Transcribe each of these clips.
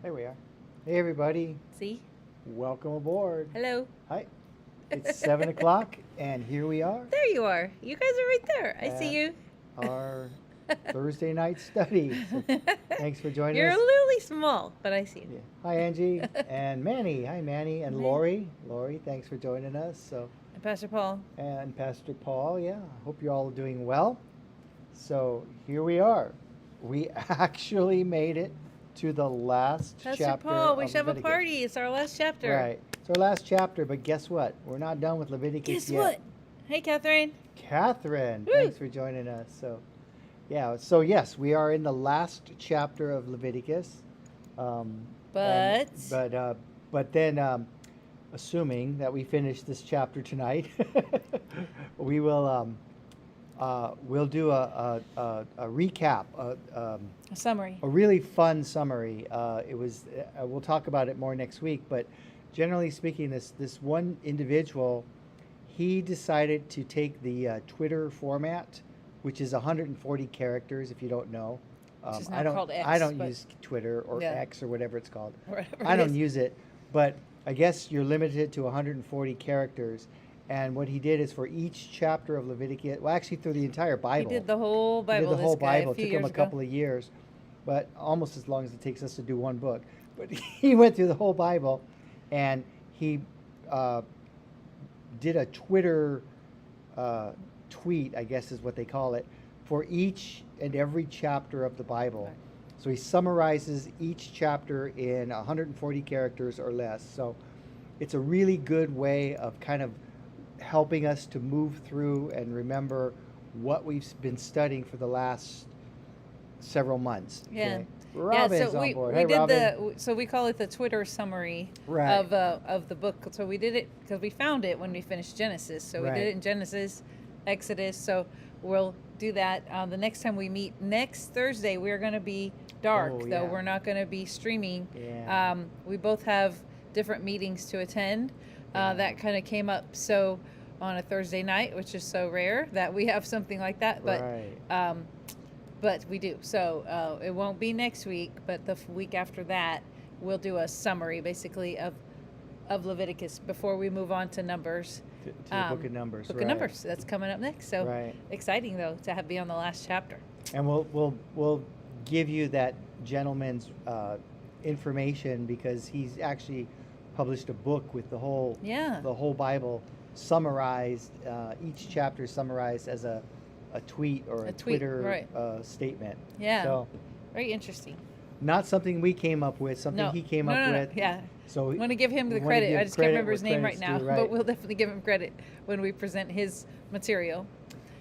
There we are. Hey, everybody. See? Welcome aboard. Hello. Hi. It's 7 o'clock, and here we are There you are. You guys are right there. I see at you. our Thursday night study. So thanks for joining You're us. a little small, but I see Yeah. you. Hi, Angie. And Manny. Hi, Manny. And Man. Lori. Lori, thanks for joining us. And Pastor Paul. And Pastor Paul. Yeah. Hope you're all doing well. So here we are. We actually made it to the last Pastor chapter Paul, we of should have a Leviticus. party. It's our last chapter. Right. It's our last chapter, but guess what? We're not done with Leviticus Guess yet. what? Hey, Catherine. Catherine, Woo. thanks for joining us. So yes, we are in the last chapter of Leviticus. But But then, assuming that we finish this chapter tonight, we will we'll do a recap, a summary. a really fun summary. It was we'll talk about it more next week, but generally speaking, this one individual, he decided to take the Twitter format, which is 140 characters. If you don't know, Which is now I don't called X, I don't but- use Twitter or Yeah. X or whatever it's called. Whatever I it don't is. use it, but I guess you're limited to 140 characters. And what he did is for each chapter of Leviticus, well, actually through the entire He Bible. did the whole Bible. He did the whole this guy, Bible. A few It took him years a couple of years, but almost as long as it takes us to do one book. But he went through the whole Bible, and he did a Twitter tweet, I guess is what they call it, for each and every chapter of the Bible. Right. So he summarizes each chapter in 140 characters or less. So it's a really good way of kind of helping us to move through and remember what we've been studying for the last several months. Yeah. Okay? Robin's so on we, board. we Hey, did Robin. so we call it the Twitter summary Right. of the book. So we did it because we found it when we finished Genesis. So we Right. did it in Genesis, Exodus. So we'll do that the next time we meet next Thursday. We're going to be dark, Oh, though yeah. we're not going to be streaming. Yeah. We both have different meetings to attend. Yeah. That kind of came up so on a Thursday night, which is so rare that we have something like that. But Right. but we do. So it won't be next week, but the week after that, we'll do a summary basically of Leviticus before we move on to Numbers. To the Book of Numbers. Book right. of Numbers. That's coming up next. So Right. exciting though to be on the last chapter. And we'll give you that gentleman's information because he's actually published a book with the whole Yeah. Bible summarized, each chapter summarized as a tweet or a A tweet, Twitter right. statement. Yeah. So Very interesting. not something we came up with, something No. he came No, up no, no. with. Yeah. So I want to give him we the wanna credit. give I just credit can't remember where his name right credit's now, due, right. but we'll definitely give him credit when we present his material.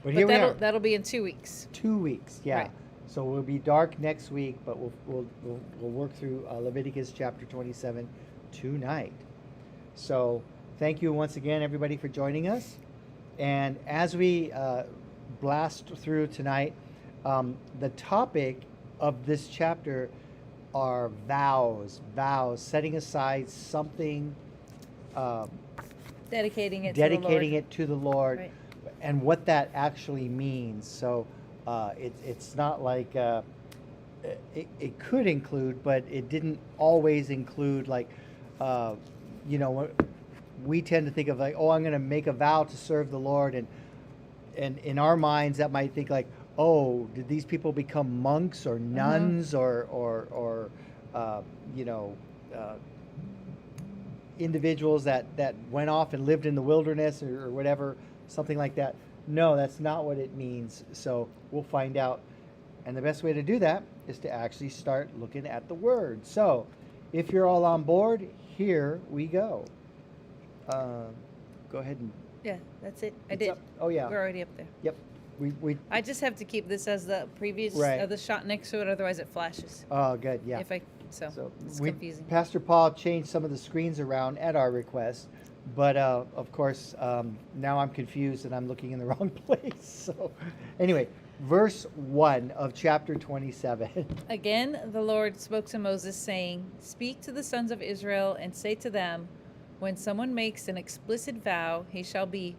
But here we are. That'll be in 2 weeks. 2 weeks, yeah. Right. So we'll be dark next week, but we'll work through Leviticus chapter 27 tonight. So thank you once again, everybody, for joining us. And as we blast through tonight, the topic of this chapter are vows, setting aside something, Dedicating it dedicating to it to the Lord, Right. and what that actually means. So it's not like it could include, but it didn't always include. Like we tend to think of like, oh, I'm going to make a vow to serve the Lord, and in our minds that might think like, oh, did these people become monks or nuns or individuals that went off and lived in the wilderness or whatever, something like that. No, that's not what it means. So we'll find out. And the best way to do that is to actually start looking at the word. So if you're all on board, here we go. Go ahead and... Yeah, that's it. I it's did. up. Oh, yeah. We're already up there. Yep. We I just have to keep this as the previous Right. the shot next to it, otherwise it flashes. Oh, good. Yeah. If I so it's confusing. Pastor Paul changed some of the screens around at our request, but of course now I'm confused and I'm looking in the wrong place. So anyway, verse 1 of chapter 27. Again, the Lord spoke to Moses, saying, "Speak to the sons of Israel and say to them, when someone makes an explicit vow, he shall be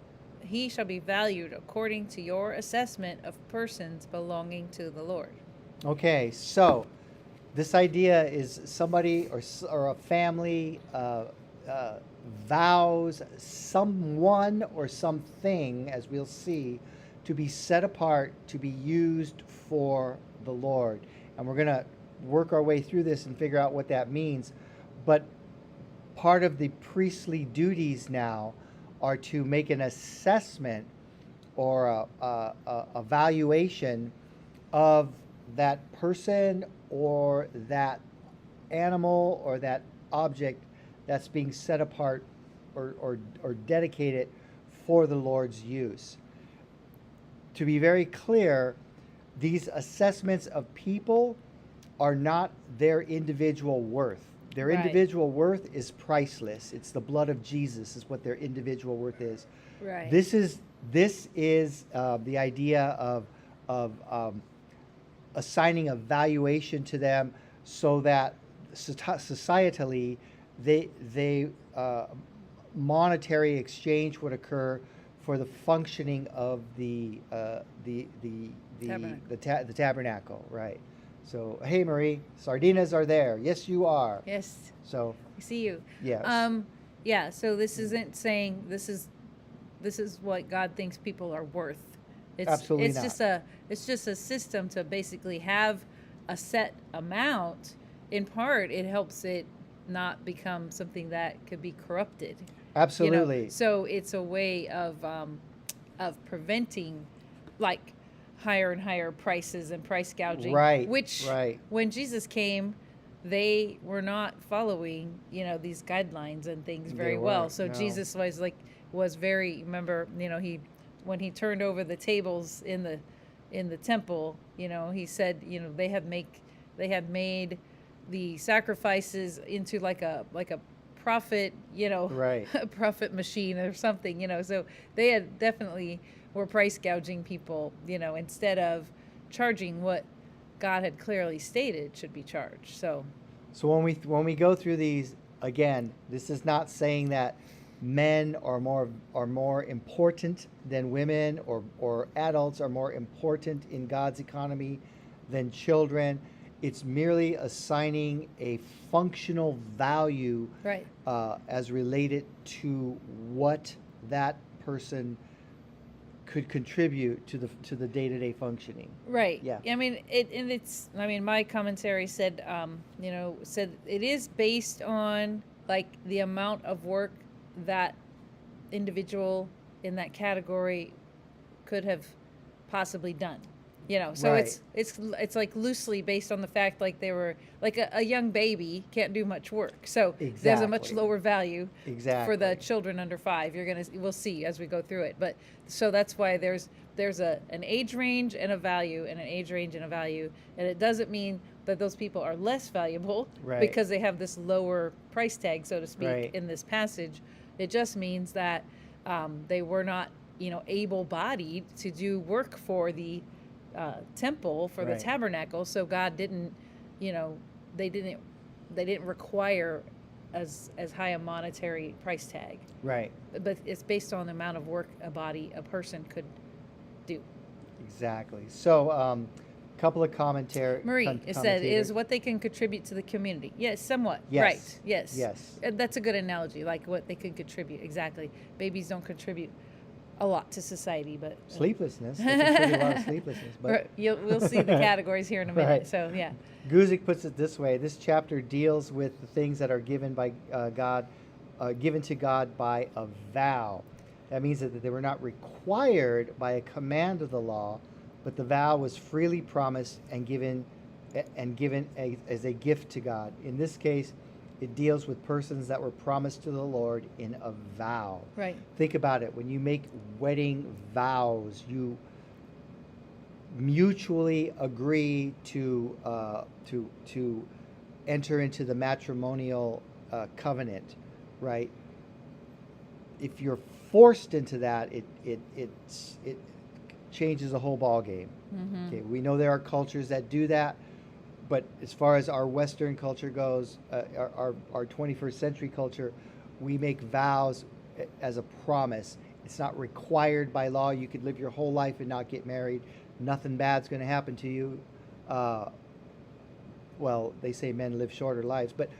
valued according to your assessment of persons belonging to the Lord." Okay, so This idea is somebody or a family vows someone or something, as we'll see, to be set apart to be used for the Lord. And we're going to work our way through this and figure out what that means. But part of the priestly duties now are to make an assessment or a evaluation of that person or that animal or that object that's being set apart or dedicated for the Lord's use. To be very clear, these assessments of people are not their individual worth. Their Right. individual worth is priceless. It's the blood of Jesus is what their individual worth is. Right. This is the idea of assigning a valuation to them so that societally they monetary exchange would occur for the functioning of the tabernacle, right? So, hey, Marie, sardinas are there. Yes, you are. Yes. So, I see you. yes. Yeah, so this isn't saying this is what God thinks people are worth. Absolutely it's not. It's just a system to basically have a set amount. In part, it helps it not become something that could be corrupted. Absolutely. So it's a way of preventing like higher and higher prices and price gouging. Right. Which Right. when Jesus came, they were not following, these guidelines and things very well. weren't, So no. Jesus was very, remember, when he turned over the tables in the temple, he said, they have made the sacrifices into like a profit, Right. a profit machine or something, so they had definitely were price gouging people, instead of charging what God had clearly stated should be charged. So when we go through these again, this is not saying that men are more important than women or adults are more important in God's economy than children. It's merely assigning a functional value right. as related to what that person could contribute to the day-to-day functioning. Right. Yeah. I mean, my commentary said, said it is based on like the amount of work that individual in that category could have possibly done. So Right. it's like loosely based on the fact like they were like a young baby can't do much work. So there's a much Exactly. lower value for the Exactly. children under 5. We'll see as we go through it. But so that's why there's an age range and a value and an age range and a value, and it doesn't mean that those people are less valuable Right. because they have this lower price tag, so to speak, Right. in this passage. It just means that they were not, able-bodied to do work for the temple, for the Right. tabernacle. So God didn't, they didn't require as high a monetary price tag. Right. But it's based on the amount of work a person could do. Exactly. So, couple of commentary. Marie, it said, is what they can contribute to the community. Yes, somewhat. Yes. Right. Yes. Yes. That's a good analogy, like what they can contribute. Exactly. Babies don't contribute a lot to society, but Sleeplessness. They contribute a lot of sleeplessness. But we'll see the categories here in a minute. Right. So yeah. Guzik puts it this way: this chapter deals with the things that are given by God, given to God by a vow. That means that they were not required by a command of the law, but the vow was freely promised and given as a gift to God. In this case, it deals with persons that were promised to the Lord in a vow. Right. Think about it. When you make wedding vows, you mutually agree to enter into the matrimonial covenant, right? If you're forced into that, it changes the whole ball game. Mm-hmm. Okay, we know there are cultures that do that, but as far as our Western culture goes, our 21st century culture, we make vows as a promise. It's not required by law. You could live your whole life and not get married. Nothing bad's going to happen to you. well, they say men live shorter lives, but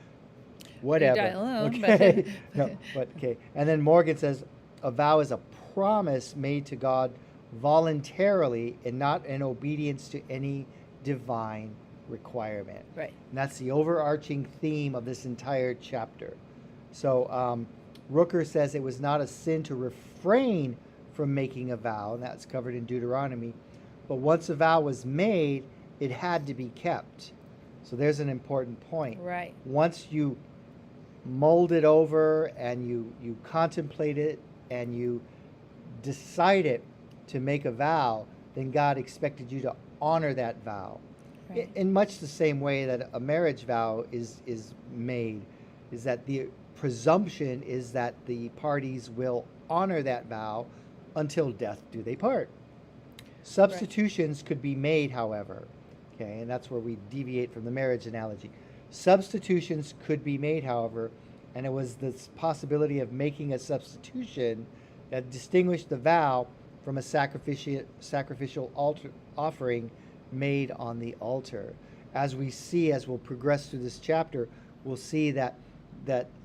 whatever. die alone, Okay. but No, but okay. And then Morgan says a vow is a promise made to God voluntarily and not in obedience to any divine requirement. right. And that's the overarching theme of this entire chapter. So Rooker says it was not a sin to refrain from making a vow, and that's covered in Deuteronomy. But once a vow was made, it had to be kept. So there's an important point. Right. Once you mold it over and you contemplate it and you decided to make a vow, then God expected you to honor that vow. Right. In much the same way that a marriage vow is made, is that the presumption is that the parties will honor that vow until death do they part. Substitutions could be made, however, okay, and that's where we deviate from the marriage analogy. Substitutions could be made, however, and it was this possibility of making a substitution that distinguished the vow from a sacrificial offering made on the altar. As we see, as we'll progress through this chapter, we'll see that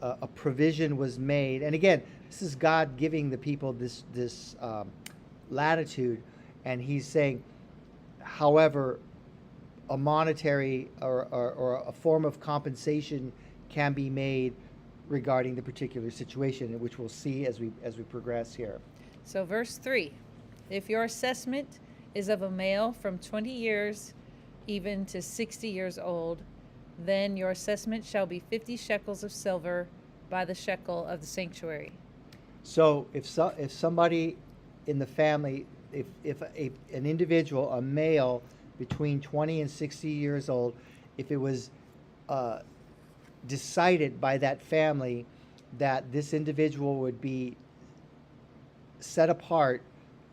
a provision was made. And again, this is God giving the people this latitude, and he's saying, however, a monetary or a form of compensation can be made regarding the particular situation, which we'll see as we progress here. So verse 3, if your assessment is of a male from 20 years even to 60 years old, then your assessment shall be 50 shekels of silver by the shekel of the sanctuary. So if somebody in the family, if an individual, a male between 20 and 60 years old, if it was decided by that family that this individual would be set apart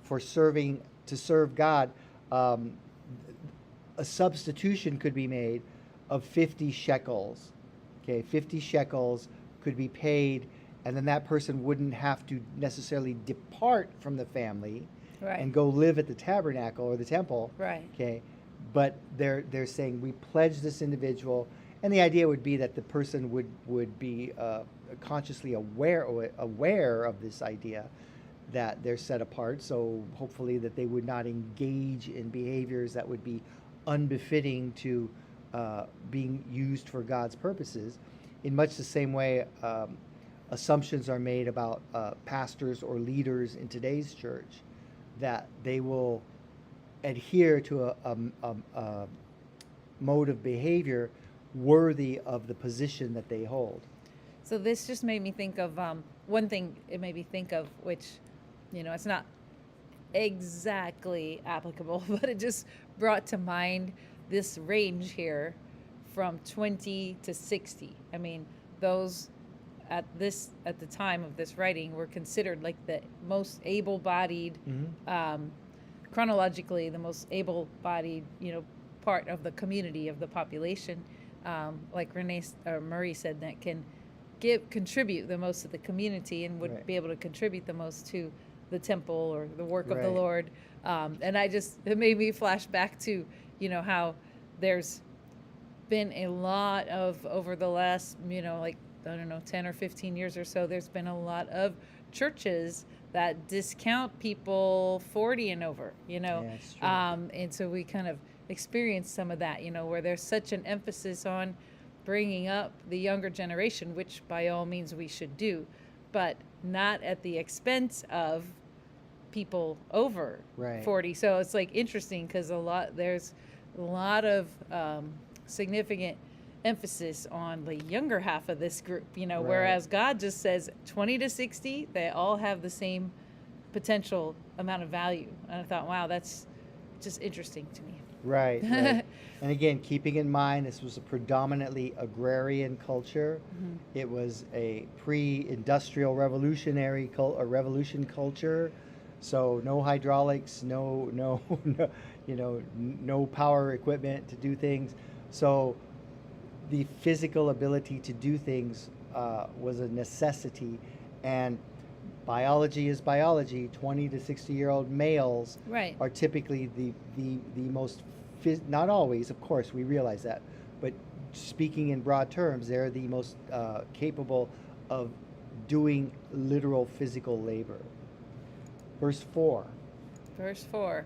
for to serve God, a substitution could be made of 50 shekels. Okay, 50 shekels could be paid, and then that person wouldn't have to necessarily depart from the family Right. and go live at the tabernacle or the temple. Right. Okay, but they're saying we pledge this individual, and the idea would be that the person would be consciously aware of this idea that they're set apart. So hopefully that they would not engage in behaviors that would be unbefitting to being used for God's purposes. In much the same way, assumptions are made about pastors or leaders in today's church that they will adhere to a mode of behavior worthy of the position that they hold. So this just made me think of one thing. It made me think of, which, it's not exactly applicable, but it just brought to mind this range here from 20 to 60. I mean, those at the time of this writing were considered like the most able-bodied, chronologically the most able-bodied, part of the community, of the population. Like Marie said, that can contribute the most to the community and would Right. be able to contribute the most to the temple or the work of the Right. Lord. And it made me flash back to, how there's been a lot of, over the last, 10 or 15 years or so, there's been a lot of churches that discount people 40 and over, Yeah, it's true. and so we kind of experienced some of that, where there's such an emphasis on bringing up the younger generation, which by all means we should do, but not at the expense of people over Right. 40. So it's like interesting because there's a lot of significant emphasis on the younger half of this group, Right. whereas God just says 20 to 60, they all have the same potential amount of value. And I thought, wow, that's just interesting to me. Right, right. And again, keeping in mind this was a predominantly agrarian culture. It was a pre-industrial revolutionary revolution culture. So no hydraulics, no power equipment to do things. So the physical ability to do things was a necessity, and biology is biology. 20 to 60-year-old males Right. are typically the most not always, of course, we realize that, but speaking in broad terms, they're the most capable of doing literal physical labor. Verse 4. Verse 4.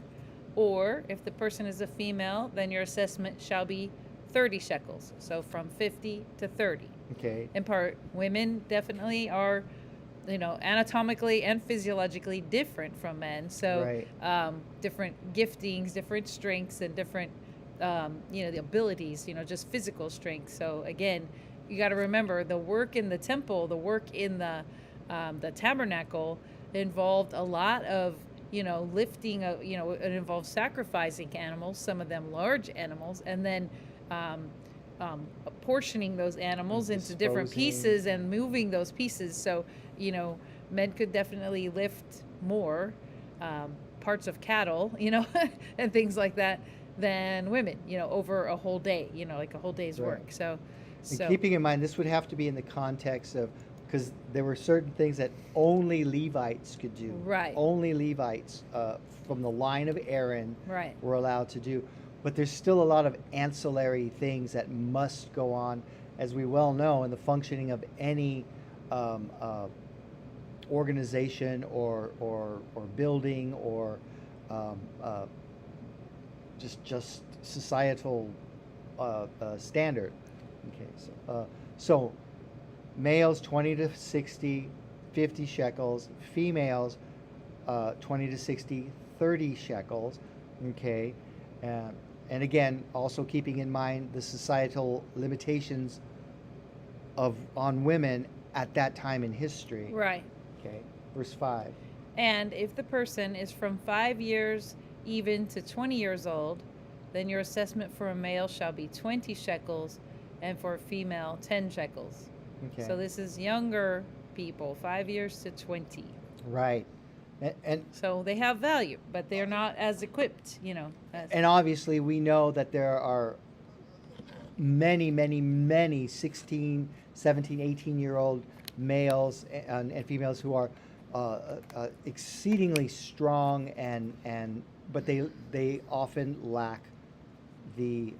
Or if the person is a female, then your assessment shall be 30 shekels. So from 50 to 30. Okay. In part, women definitely are, anatomically and physiologically different from men. So Right. different giftings, different strengths, and different, the abilities, just physical strength. So again, you got to remember the work in the temple, the work in the tabernacle involved a lot of lifting, it involves sacrificing animals, some of them large animals, and then portioning those animals into different Disposing. pieces and moving those pieces. So, men could definitely lift more parts of cattle, and things like that than women, over a whole day, like a whole day's Right. work. So, And keeping in mind, this would have to be in the context of, because there were certain things that only Levites could do. Right. Only Levites from the line of Aaron right. were allowed to do. But there's still a lot of ancillary things that must go on, as we well know, in the functioning of any organization or building or just societal standard. Okay, so males 20 to 60, 50 shekels. Females 20 to 60, 30 shekels. Okay, and again, also keeping in mind the societal limitations on women at that time in history. Right. Okay, verse 5. And if the person is from 5 years even to 20 years old, then your assessment for a male shall be 20 shekels, and for a female 10 shekels. Okay. So this is younger people, 5 years to 20. Right. And So they have value, but they're not as equipped, and obviously we know that there are many 16, 17, 18-year-old males and females who are exceedingly strong but they often lack the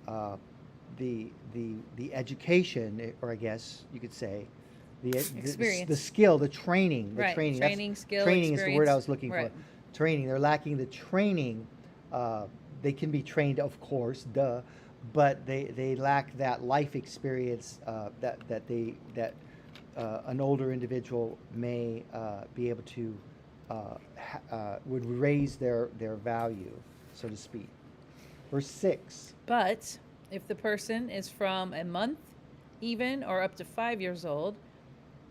education, or I guess you could say the Experience. skill, the training. Right. Training. Training, skill, Training is the word I was experience. looking Right. for. Training. They're lacking the training. They can be trained, of course, but they lack that life experience that an older individual may be able to would raise their value, so to speak. Verse 6. But if the person is from a month even or up to 5 years old,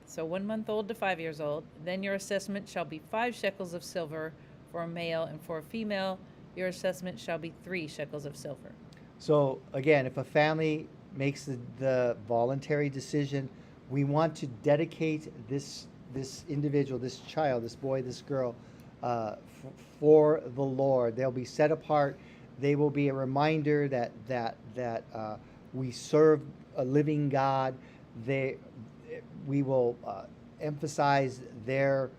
so 1 month old to 5 years old, then your assessment shall be 5 shekels of silver for a male, and for a female, your assessment shall be 3 shekels of silver. So again, if a family makes the voluntary decision, we want to dedicate this individual, this child, this boy, this girl, for the Lord. They'll be set apart. They will be a reminder that we serve a living God. We will emphasize their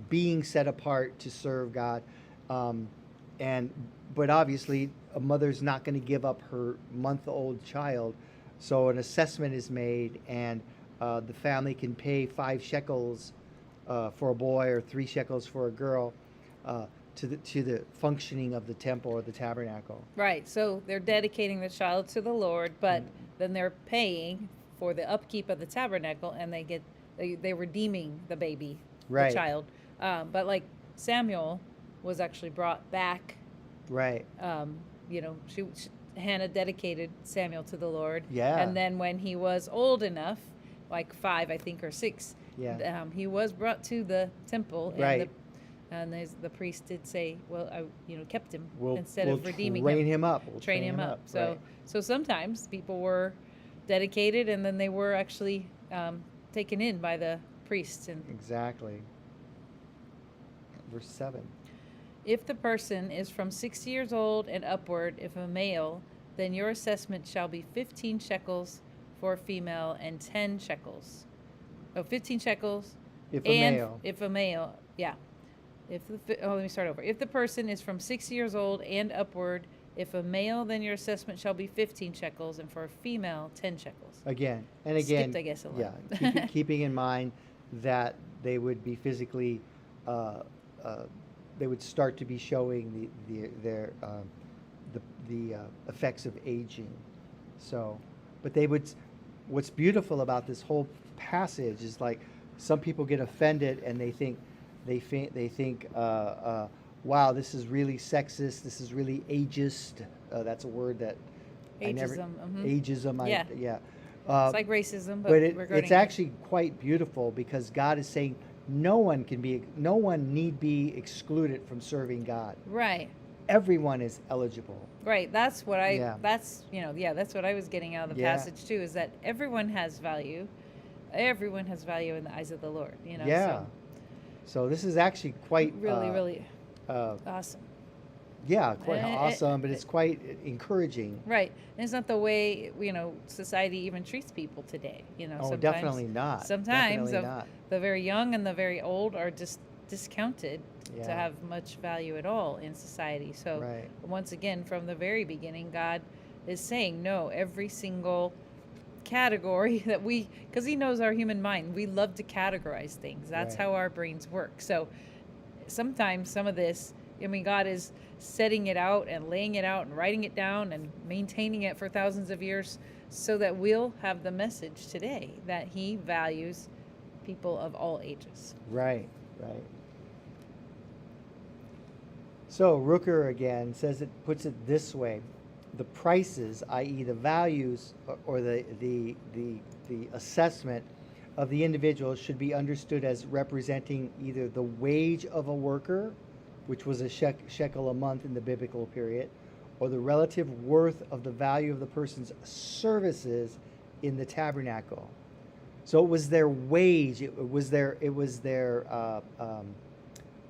being set apart to serve God, but obviously a mother's not going to give up her month-old child, so an assessment is made, and the family can pay 5 shekels for a boy or 3 shekels for a girl to the functioning of the temple or the tabernacle. Right. So they're dedicating the child to the Lord, but then they're paying for the upkeep of the tabernacle, and they redeeming the baby, Right. the child. But like Samuel was actually brought back. Right. Hannah dedicated Samuel to the Lord. Yeah. And then when he was old enough, like 5, I think, or 6, Yeah. he was brought to the temple. Right. And the priest did say, well, I kept him We'll instead of redeeming train him. him up. Train him up. So Right. so sometimes people were dedicated, and then they were actually taken in by the priests. And Exactly. Verse 7. if the person is from 60 years old and upward, if a male, then your assessment shall be 15 shekels for a female and 10 shekels. 15 shekels. If a and male. If a male, yeah. Let me start over. If the person is from 60 years old and upward, If a male, then your assessment shall be 15 shekels, and for a female, 10 shekels. Again and again. Skipped, I guess, a Yeah, line. keeping in mind that they would be physically, they would start to be showing the effects of aging. So, but they would. What's beautiful about this whole passage is like some people get offended and they think, wow, this is really sexist. This is really ageist. That's a word that Ageism. Ageism. Yeah. Uh, It's like racism, but it's actually quite beautiful because God is saying no one need be excluded from serving God. Right. Everyone is eligible. Right. That's what I. Yeah. That's that's what I was getting out of the Yeah. passage too. Is that everyone has value. Everyone has value in the eyes of the Lord. Yeah. So this is actually quite really uh, awesome. yeah, quite And awesome, but it's quite encouraging. Right. And it's not the way society even treats people today. Oh, sometimes, definitely not. Sometimes Definitely not. the very young and the very old are just discounted to Yeah. have much value at all in society. So Right. once again, from the very beginning, God is saying no. Every single category that because He knows our human mind, we love to categorize things. That's Right. how our brains work. So sometimes some of this, God is setting it out and laying it out and writing it down and maintaining it for thousands of years so that we'll have the message today that He values people of all ages. Right. So Rooker again puts it this way: the prices, i.e., the values or the assessment of the individual, should be understood as representing either the wage of a worker, which was a shekel a month in the biblical period, or the relative worth of the value of the person's services in the tabernacle. So it was their wage. It was their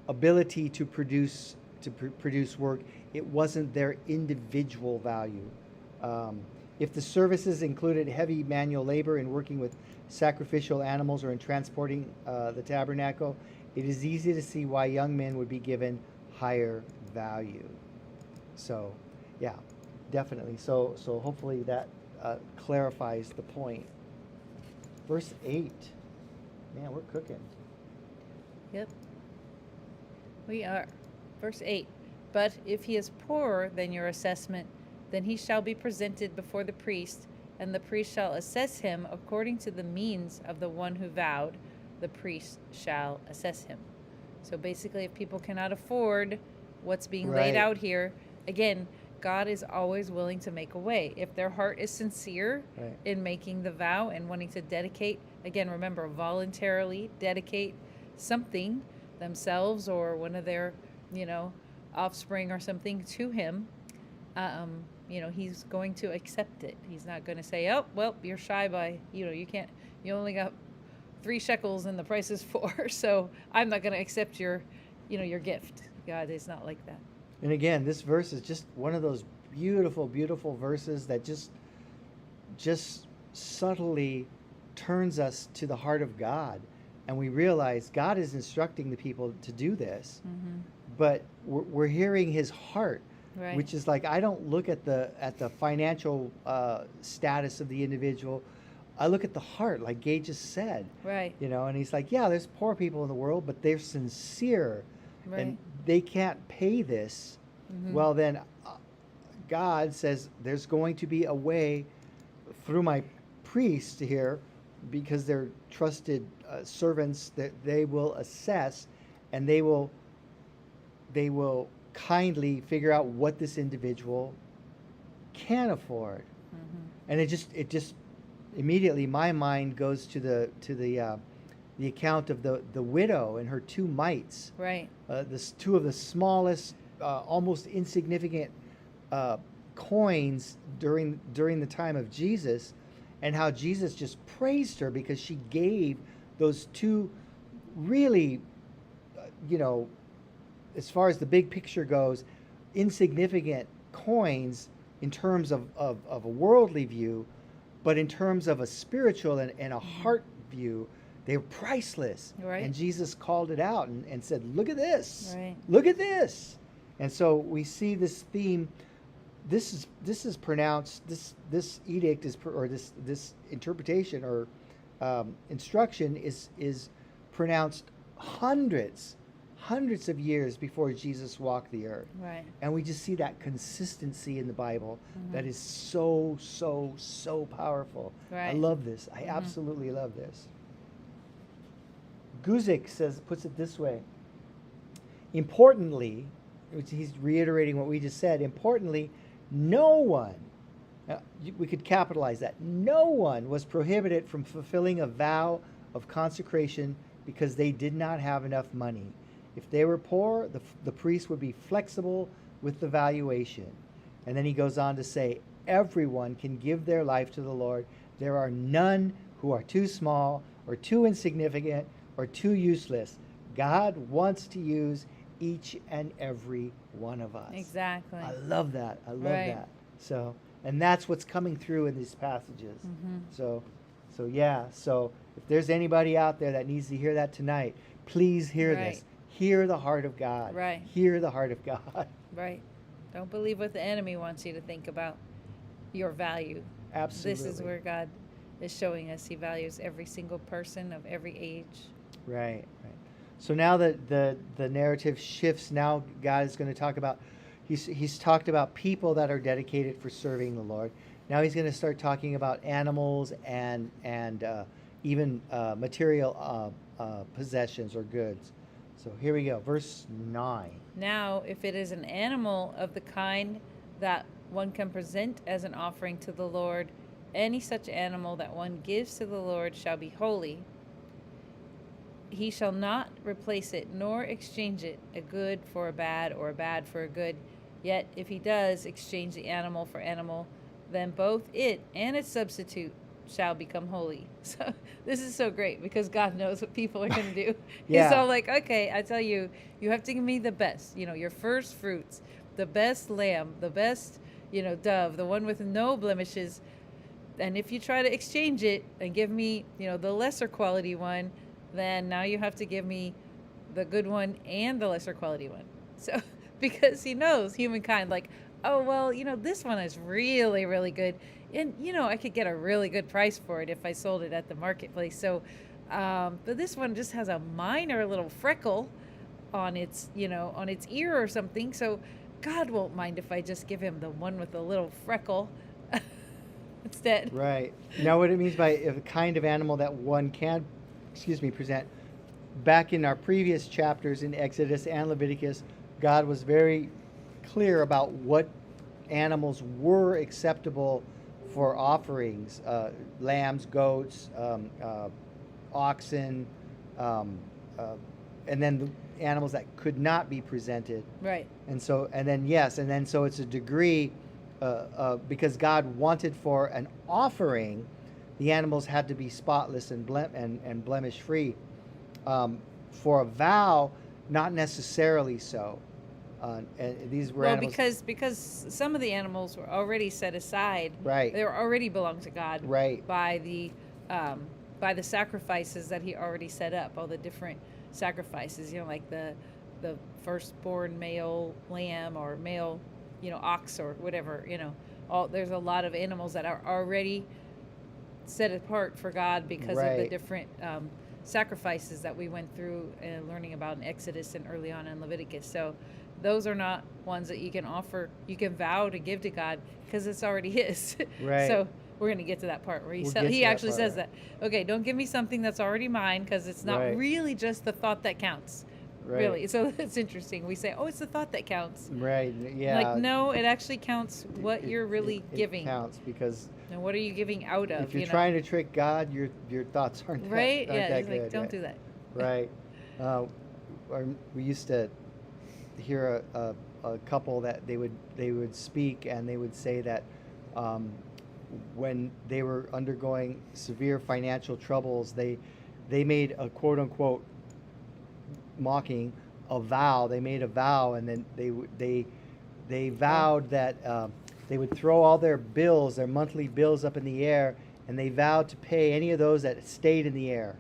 ability to produce work. It wasn't their individual value. If the services included heavy manual labor in working with sacrificial animals or in transporting the tabernacle, it is easy to see why young men would be given higher value. So, yeah, definitely. So hopefully that clarifies the point. Verse 8. Man, we're cooking. Yep. We are. Verse 8. But if he is poorer than your assessment, then he shall be presented before the priest, and the priest shall assess him according to the means of the one who vowed. The priest shall assess him. So basically, if people cannot afford what's being laid Right. out here, again, God is always willing to make a way. If their heart is sincere Right. in making the vow and wanting to dedicate, again, remember, voluntarily dedicate something, themselves or one of their, offspring or something to Him, He's going to accept it. He's not going to say, oh, well, you're shy by, you only got 3 shekels and the price is 4, so I'm not going to accept your gift. God is not like that. And again, this verse is just one of those beautiful, beautiful verses that just subtly turns us to the heart of God. And we realize God is instructing the people to do this, but we're hearing His heart, Right. which is like, I don't look at the financial status of the individual. I look at the heart, like Gage just said. Right. And he's like, yeah, there's poor people in the world, but they're sincere. Right. And they can't pay this. Well, then God says there's going to be a way through my priests here, because they're trusted servants, that they will assess, and they will kindly figure out what this individual can afford. And it just immediately my mind goes to the account of the widow and her 2 mites. Right. This 2 of the smallest, almost insignificant coins during the time of Jesus, and how Jesus just praised her because she gave those 2 really, as far as the big picture goes, insignificant coins in terms of a worldly view, but in terms of a spiritual and a heart view, they're priceless. Right. And Jesus called it out and said, look at this. Right. Look at this. And so we see this theme this is pronounced, this edict is or this interpretation or instruction is pronounced hundreds of years before Jesus walked the earth. Right. And we just see that consistency in the Bible Mhm. that is so powerful. I Right. love this. I Mhm. absolutely love this. Guzik puts it this way. Importantly, which he's reiterating what we just said, importantly, no one, we could capitalize that, no one was prohibited from fulfilling a vow of consecration because they did not have enough money. If they were poor, the priest would be flexible with the valuation. And then he goes on to say, everyone can give their life to the Lord. There are none who are too small or too insignificant or too useless. God wants to use each and every one of us. Exactly. I love that. I love Right. that. So, and that's what's coming through in these passages. Mhm. So yeah. So if there's anybody out there that needs to hear that tonight, please hear Right. this. Hear the heart of God. Right. Hear the heart of God. Right. Don't believe what the enemy wants you to think about your value. Absolutely. This is where God is showing us He values every single person of every age. Right. So now that the narrative shifts, now God is going to talk about, he's talked about people that are dedicated for serving the Lord. Now he's going to start talking about animals and even material possessions or goods. So here we go, verse 9. Now, if it is an animal of the kind that one can present as an offering to the Lord, any such animal that one gives to the Lord shall be holy. He shall not replace it, nor exchange it, a good for a bad, or a bad for a good. Yet, if he does exchange the animal for animal, then both it and its substitute shall become holy. So this is so great because God knows what people are going to do. Yeah. He's all like, okay, I tell you, you have to give me the best, your first fruits, the best lamb, the best, dove, the one with no blemishes. And if you try to exchange it and give me, the lesser quality one, then now you have to give me the good one and the lesser quality one. So, because he knows humankind, like, oh, well, this one is really, really good. And, I could get a really good price for it if I sold it at the marketplace. So, but this one just has a minor little freckle on its, on its ear or something. So God won't mind if I just give him the one with the little freckle instead. Right. Now what it means by a kind of animal that one can, present. Back in our previous chapters in Exodus and Leviticus, God was very clear about what animals were acceptable for offerings, lambs, goats, oxen, and then the animals that could not be presented. Right. So it's a degree, because God wanted for an offering, the animals had to be spotless and blemish free. For a vow, not necessarily so. And these were animals, because some of the animals were already set aside. Right. They already belong to God. Right. By the sacrifices that He already set up, all the different sacrifices. Like the firstborn male lamb or male, ox or whatever. There's a lot of animals that are already set apart for God because of the different sacrifices that we went through and learning about in Exodus and early on in Leviticus. So those are not ones that you can offer, you can vow to give to God because it's already His. Right. So we're going to get to that part where he actually says that. Okay, don't give me something that's already mine because it's not really just the thought that counts. Right. Really. So it's interesting. We say, oh, it's the thought that counts. Right. Yeah. Like, no, it actually counts what you're really giving. It counts because. And what are you giving out of? If you're trying to trick God, your thoughts aren't that, right? aren't that It's good. like, don't do that. Right. We used to hear a couple that they would speak and they would say that when they were undergoing severe financial troubles, they made a quote unquote mocking a vow. They made a vow, and then they vowed that they would throw all their bills, their monthly bills, up in the air, and they vowed to pay any of those that stayed in the air.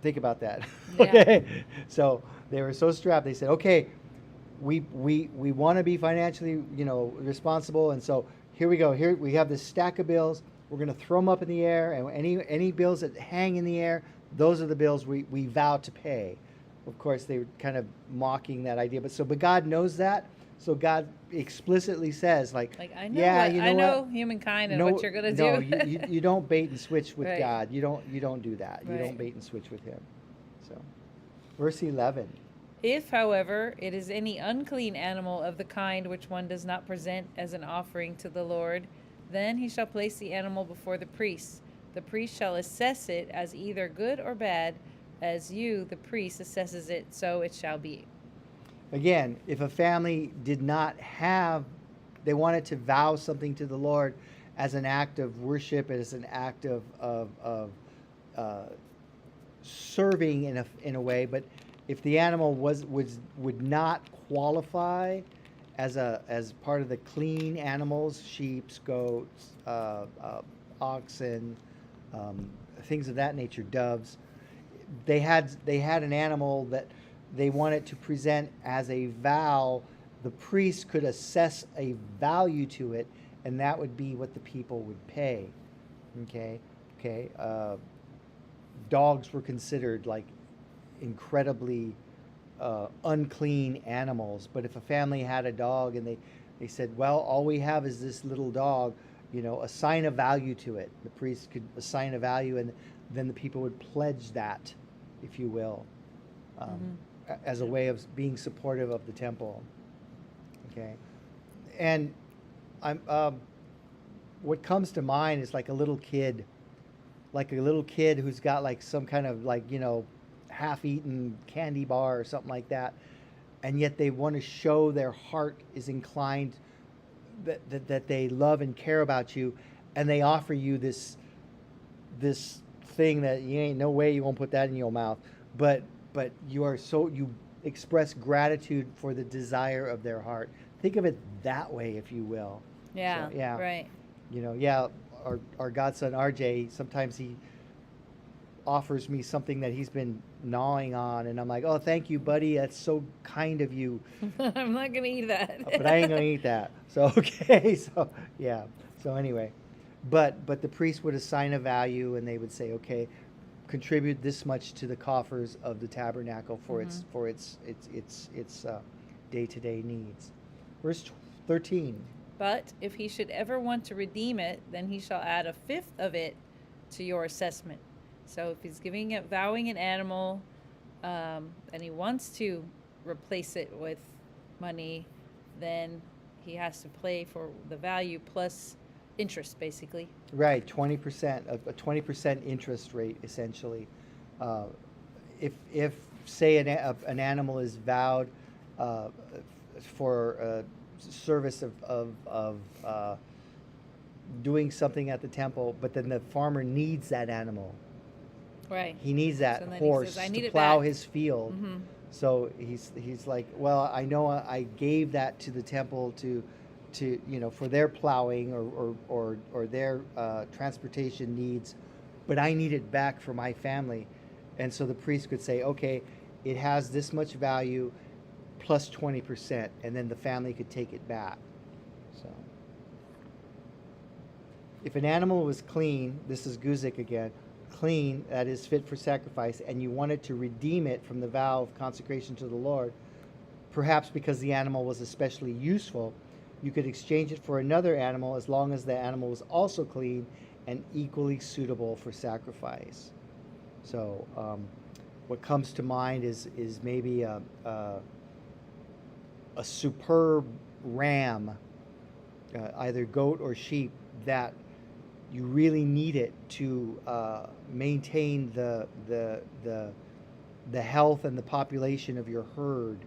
Think about that. Yeah. Okay. So they were so strapped. They said, okay, we want to be financially, responsible, and so here we go. Here we have this stack of bills. We're going to throw them up in the air, and any bills that hang in the air, those are the bills we vow to pay. Of course, they were kind of mocking that idea, but God knows that. So God explicitly says, like I know yeah, what, you know I know what? humankind and No, what you're gonna no, do. you don't bait and switch with Right. God. You don't do that. You Right. don't bait and switch with Him. So, verse 11. If, however, it is any unclean animal of the kind which one does not present as an offering to the Lord, then he shall place the animal before the priest. The priest shall assess it as either good or bad, as you, the priest, assesses it, so it shall be. Again, if a family did not have, they wanted to vow something to the Lord as an act of worship, as an act of serving in a way, but if the animal would not qualify as part of the clean animals, sheep, goats, oxen, things of that nature, doves, they had an animal that they wanted to present as a vow. The priest could assess a value to it, and that would be what the people would pay. Okay. Dogs were considered like incredibly unclean animals, but if a family had a dog and they said, well, all we have is this little dog, assign a value to it. The priest could assign a value, and then the people would pledge that, if you will, as a way of being supportive of the temple. Okay, and I'm what comes to mind is like a little kid who's got like some kind of half-eaten candy bar or something like that, and yet they want to show their heart is inclined, that they love and care about you, and they offer you this thing that you ain't no way you won't put that in your mouth, but you express gratitude for the desire of their heart. Think of it that way, if you will. Yeah, So, yeah. right. Our godson RJ, sometimes he offers me something that he's been gnawing on, and I'm like, oh, thank you, buddy, that's so kind of you. I'm not going to eat that. But I ain't gonna eat that. So okay, so yeah. So anyway, but the priest would assign a value, and they would say, okay, contribute this much to the coffers of the tabernacle for its day-to-day needs. Verse 13. But if he should ever want to redeem it, then he shall add a fifth of it to your assessment. So if he's vowing an animal, and he wants to replace it with money, then he has to pay for the value plus interest, basically. Right, 20%, a 20% interest rate, essentially. If say an animal is vowed for service of doing something at the temple, but then the farmer needs that animal. Right. He needs that So then he horse says, "I need to it plow back." his field. Mm-hmm. So he's like, well, I know I gave that to the temple to for their plowing or their transportation needs, but I need it back for my family. And so the priest could say, okay, it has this much value plus 20%, and then the family could take it back. So if an animal was clean, this is Guzik again, clean, that is fit for sacrifice, and you wanted to redeem it from the vow of consecration to the Lord, perhaps because the animal was especially useful, you could exchange it for another animal as long as the animal was also clean and equally suitable for sacrifice. So what comes to mind is maybe a superb ram, either goat or sheep, that you really need it to maintain the health and the population of your herd.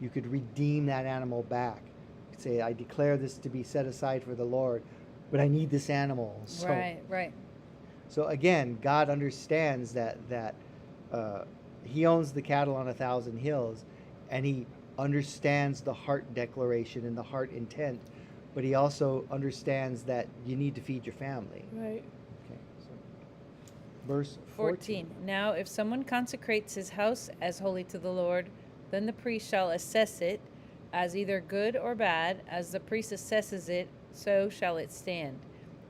You could redeem that animal back. You could say, I declare this to be set aside for the Lord, but I need this animal. So, Right. So again, God understands that He owns the cattle on 1,000 hills, and He understands the heart declaration and the heart intent, but He also understands that you need to feed your family. Right. Okay, so verse 14. Now, if someone consecrates his house as holy to the Lord, then the priest shall assess it as either good or bad, as the priest assesses it, so shall it stand.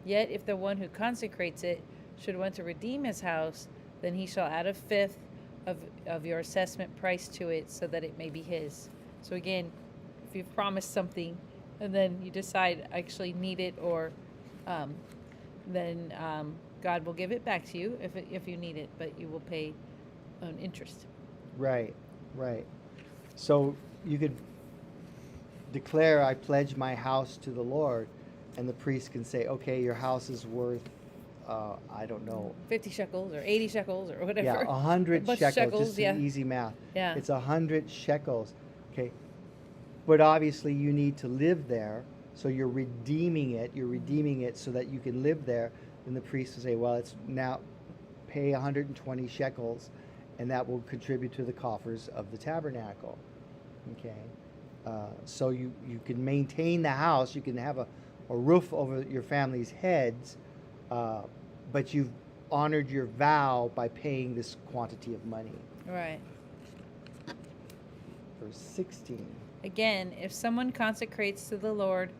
Yet if the one who consecrates it should want to redeem his house, then he shall add a fifth of your assessment price to it, so that it may be his. So again, if you've promised something and then you decide I actually need it, or then God will give it back to you if you need it, but you will pay an interest. Right, right. So you could declare, I pledge my house to the Lord, and the priest can say, okay, your house is worth, I don't know. 50 shekels or 80 shekels or whatever. Yeah, 100 A bunch shekels, of shekels, just yeah. an easy math. Yeah. It's 100 shekels. Okay. But obviously you need to live there, so you're redeeming it so that you can live there. Then the priest will say, well, it's now pay 120 shekels, and that will contribute to the coffers of the tabernacle. Okay. So you can maintain the house, you can have a roof over your family's heads, but you've honored your vow by paying this quantity of money. Right. Verse 16. Again, if someone consecrates to the Lord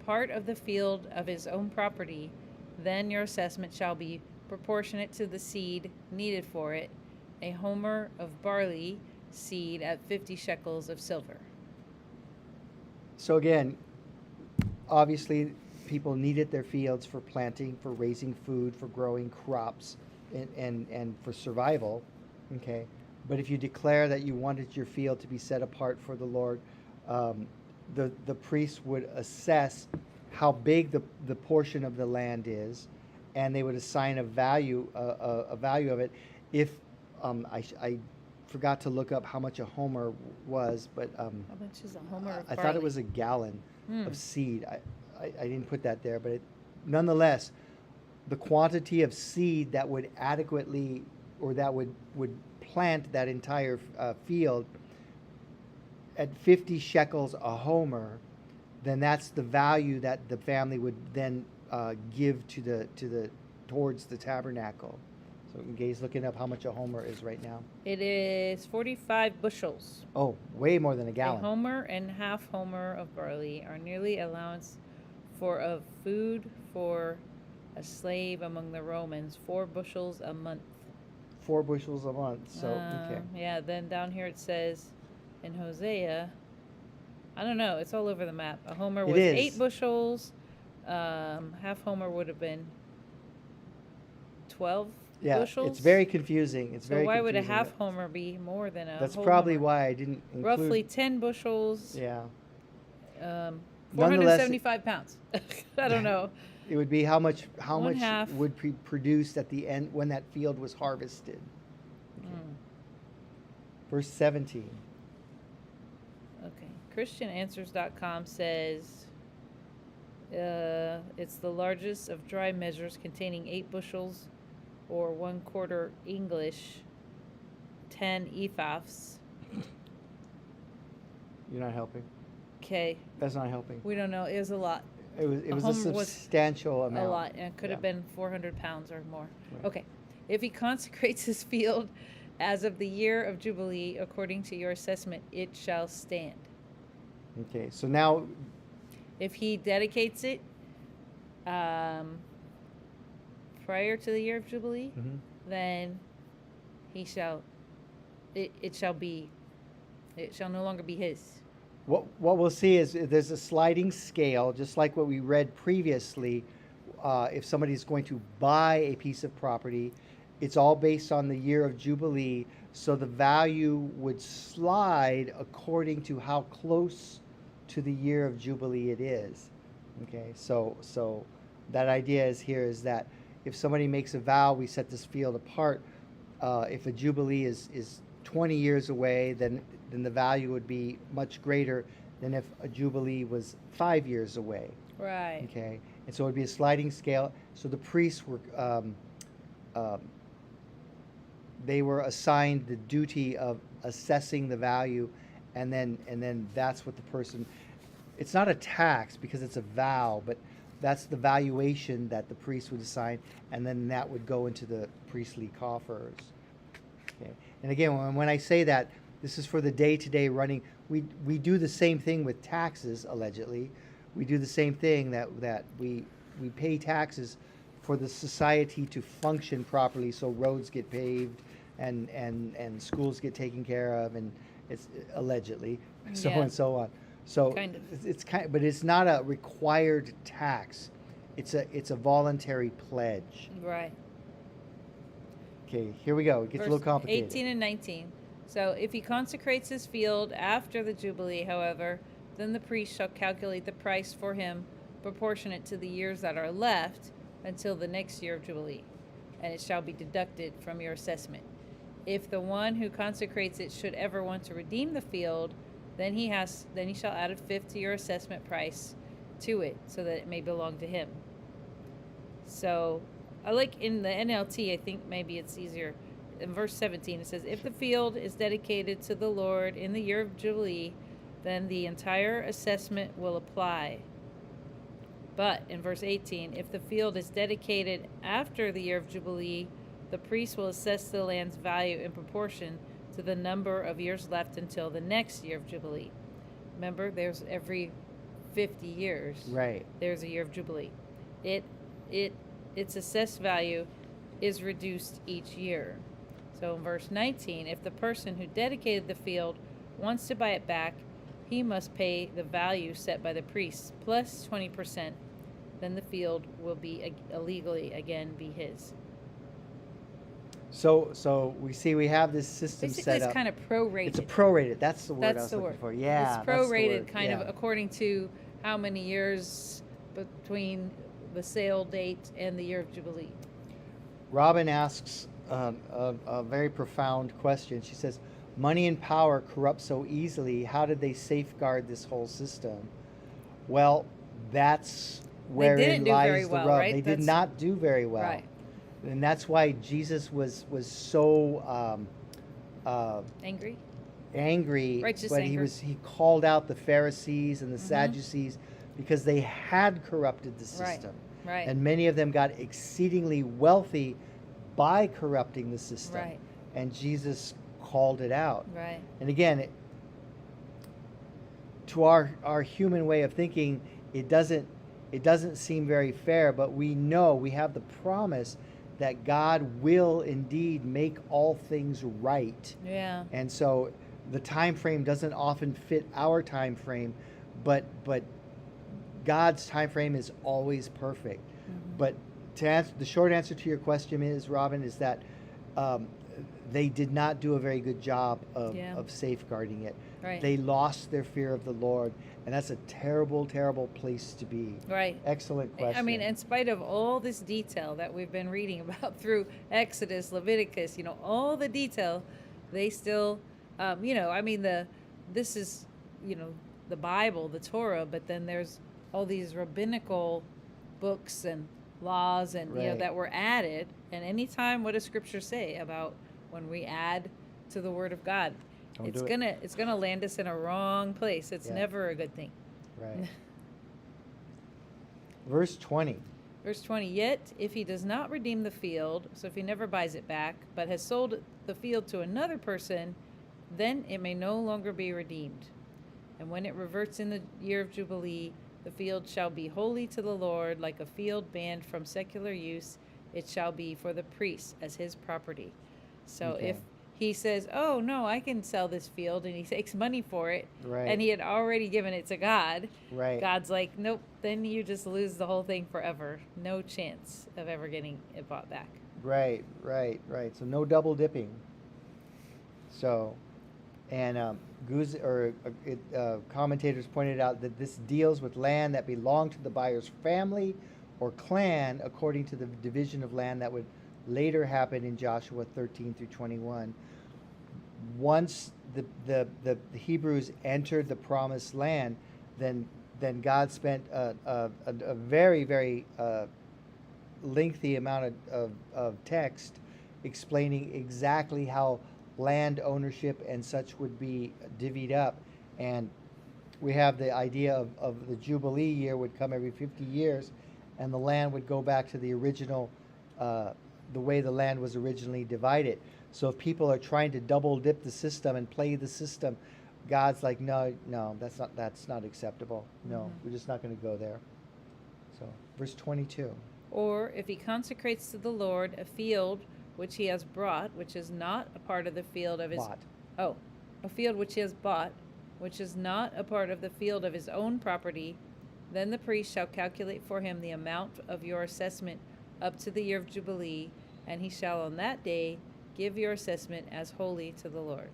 part of the field of his own property, then your assessment shall be proportionate to the seed needed for it, a homer of barley seed at 50 shekels of silver. So again, obviously people needed their fields for planting, for raising food, for growing crops, and for survival. Okay. But if you declare that you wanted your field to be set apart for the Lord, the priest would assess how big the portion of the land is, and they would assign a value of it. If I forgot to look up how much a homer was, but How much is a homer of I barley? thought it was a gallon of seed. I didn't put that there, but nonetheless, the quantity of seed that would adequately, or that would plant that entire field at 50 shekels a homer, then that's the value that the family would then give towards the tabernacle. So Gay's looking up how much a homer is right now. It is 45 bushels. Oh, way more than a A gallon. homer and half homer of barley are nearly allowance of food for a slave among the Romans, 4 bushels a month. 4 bushels a month. So okay. Yeah, then down here it says in Hosea, I don't know, it's all over the map. A homer was 8 bushels. Half homer would have been 12 bushels. It's very confusing. So why would a half homer be more than a That's whole probably homer? why I didn't include. Roughly 10 bushels. Yeah. 475 pounds. I don't know. It would be how much half. would be produced at the end when that field was harvested. Okay. Verse 17. Okay. ChristianAnswers.com says it's the largest of dry measures containing 8 bushels or 1/4 English, 10 ephahs. You're not helping. Okay. That's not helping. We don't know. It was a lot. It was a substantial amount. A lot. And it could have been 400 pounds or more. Right. Okay. If he consecrates his field as of the year of Jubilee, according to your assessment, it shall stand. Okay. So now, If he dedicates it prior to the year of Jubilee, then he shall, it shall no longer be his. what we'll see is there's a sliding scale, just like what we read previously. If somebody's going to buy a piece of property, it's all based on the year of Jubilee, so the value would slide according to how close to the year of Jubilee it is. Okay, so that idea is that if somebody makes a vow, we set this field apart. If a Jubilee is 20 years away, then the value would be much greater than if a Jubilee was 5 years away. Right. Okay, and so it would be a sliding scale. So the priests were they were assigned the duty of assessing the value, and then that's what the person. It's not a tax because it's a vow, but that's the valuation that the priest would assign, and then that would go into the priestly coffers. Okay, and again, when I say that, This is for the day-to-day running. We do the same thing with taxes, allegedly. We do the same thing that we pay taxes for the society to function properly, so roads get paved and schools get taken care of, and it's allegedly so Yeah. and so on. So Kind of. it's but it's not a required tax. It's a voluntary pledge. Right. Okay, here we go. It gets a little Verse complicated. 18 and 19. So if he consecrates his field after the Jubilee, however, then the priest shall calculate the price for him proportionate to the years that are left until the next year of Jubilee, and it shall be deducted from your assessment. If the one who consecrates it should ever want to redeem the field, then he shall add a fifth to your assessment price to it, so that it may belong to him. So I like in the NLT, I think maybe it's easier. In verse 17, it says, if the field is dedicated to the Lord in the year of Jubilee, then the entire assessment will apply. But in verse 18, if the field is dedicated after the year of Jubilee, the priest will assess the land's value in proportion to the number of years left until the next year of Jubilee. Remember, there's every 50 years. Right. There's a year of Jubilee. Its assessed value is reduced each year. So in verse 19, if the person who dedicated the field wants to buy it back, he must pay the value set by the priest plus 20%. Then the field will be illegally again be his. So we see we have this system Basically, set it's up. kind of prorated. It's a prorated. That's the word I That's was the looking word. for. Yeah, It's that's the prorated word. kind Yeah. of according to how many years between the sale date and the year of Jubilee. Robin asks a very profound question. She says, money and power corrupt so easily. How did they safeguard this whole system? Well, that's wherein didn't do lies very the well, rub. right? They did That's- not do very well. Right. And that's why Jesus was so Angry? angry, Righteous but anger. he called out the Pharisees and the Mhm. Sadducees because they had corrupted the Right. system. Right. And many of them got exceedingly wealthy by corrupting the system. Right. And Jesus called it out. Right. And again, to our human way of thinking, it doesn't seem very fair, but we know we have the promise that God will indeed make all things right. Yeah. And so the time frame doesn't often fit our time frame, but God's time frame is always perfect. Mhm. But to answer, the short answer to your question is, Robin, is that they did not do a very good job Yeah. of safeguarding it. Right. They lost their fear of the Lord, and that's a terrible, terrible place to be. Right. Excellent question. I mean, in spite of all this detail that we've been reading about through Exodus, Leviticus, all the detail, they still, this is, the Bible, the Torah, but then there's all these rabbinical books and laws and, Right. that were added. And anytime, what does Scripture say about when we add to the Word of God? Don't It's do it. it's gonna land us in a wrong place. It's Yeah. never a good thing. Right. Verse 20. Verse 20, yet if he does not redeem the field, so if he never buys it back, but has sold the field to another person, then it may no longer be redeemed. And when it reverts in the year of Jubilee, the field shall be holy to the Lord, like a field banned from secular use. It shall be for the priest as his property. So Okay. if he says, oh, no, I can sell this field, and he takes money for it, Right. and he had already given it to God, Right. God's like, nope, then you just lose the whole thing forever. No chance of ever getting it bought back. Right. So no double dipping. So, and commentators pointed out that this deals with land that belonged to the buyer's family or clan, according to the division of land that would later happen in Joshua 13 through 21. Once the Hebrews entered the promised land, then God spent a very, very lengthy amount of text explaining exactly how land ownership and such would be divvied up. And we have the idea of the Jubilee year would come every 50 years, and the land would go back to the original, the way the land was originally divided. So if people are trying to double dip the system and play the system, God's like, no, no, that's not acceptable. No, Mhm. we're just not going to go there. So, verse 22. Or if he consecrates to the Lord a field which he has brought, which is not a part of the field of his Bought. oh, a field which he has bought, which is not a part of the field of his own property, then the priest shall calculate for him the amount of your assessment up to the year of Jubilee, and he shall on that day give your assessment as holy to the Lord.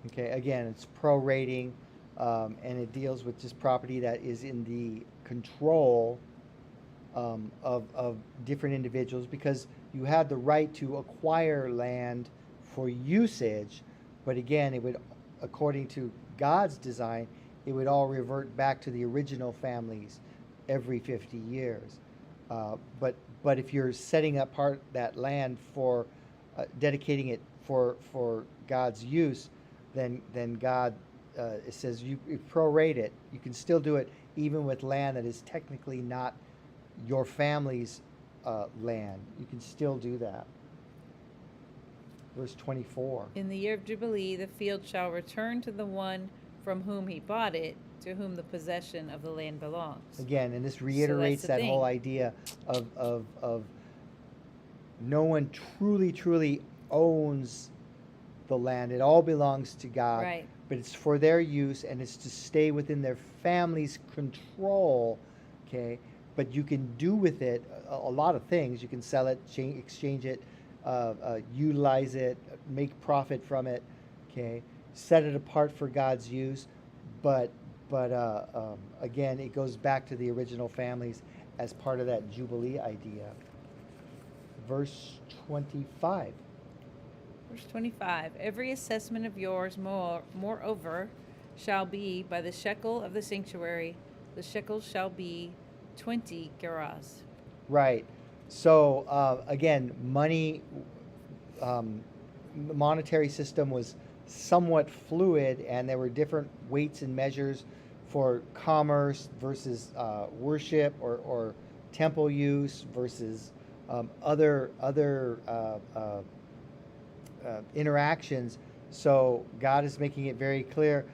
Okay, again, it's prorating, and it deals with just property that is in the control of different individuals, because you had the right to acquire land for usage, but again, it would, according to God's design, it would all revert back to the original families every 50 years. But if you're setting up that land for dedicating it for God's use, then God it says you prorate it. You can still do it even with land that is technically not your family's land. You can still do that. Verse 24. In the year of Jubilee, the field shall return to the one from whom he bought it, to whom the possession of the land belongs. Again, and this reiterates that whole idea of no one truly owns the land. It all belongs to God. Right. But it's for their use, and it's to stay within their family's control. Okay. But you can do with it a lot of things. You can sell it, exchange it, utilize it, make profit from it. Okay. Set it apart for God's use. But again, it goes back to the original families as part of that Jubilee idea. Verse 25. Verse 25. Every assessment of yours, moreover, shall be by the shekel of the sanctuary. The shekel shall be 20 gerahs. Right. So again, money, the monetary system was somewhat fluid, and there were different weights and measures for commerce versus worship or temple use versus other interactions. So God is making it very clear.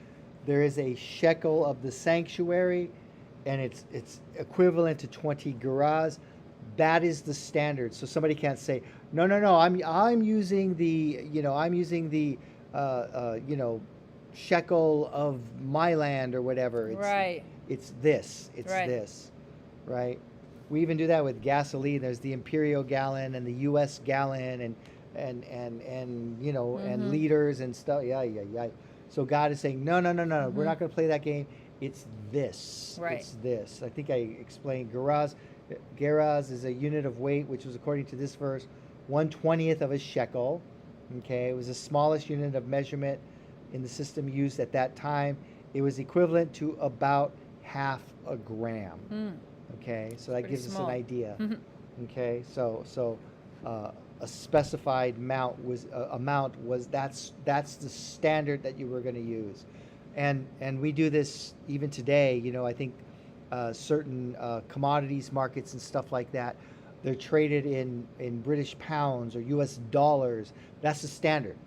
There is a shekel of the sanctuary, and it's equivalent to 20 gerahs. That is the standard. So somebody can't say, no, I'm using the shekel of my land or whatever. Right. It's this. It's right. this. Right. We even do that with gasoline. There's the imperial gallon and the U.S. gallon and and liters and stuff. Yeah. So God is saying, no. We're not going to play that game. It's this. Right. It's this. I think I explained gerahs. Gerahs is a unit of weight, which was, according to this verse, 1/20th of a shekel. Okay, it was the smallest unit of measurement in the system used at that time. It was equivalent to about half a gram. Okay, so that gives us an idea. Okay, so a specified amount was that's the standard that you were going to use, and we do this even today. I think certain commodities markets and stuff like that, they're traded in British pounds or U.S. dollars. That's the standard,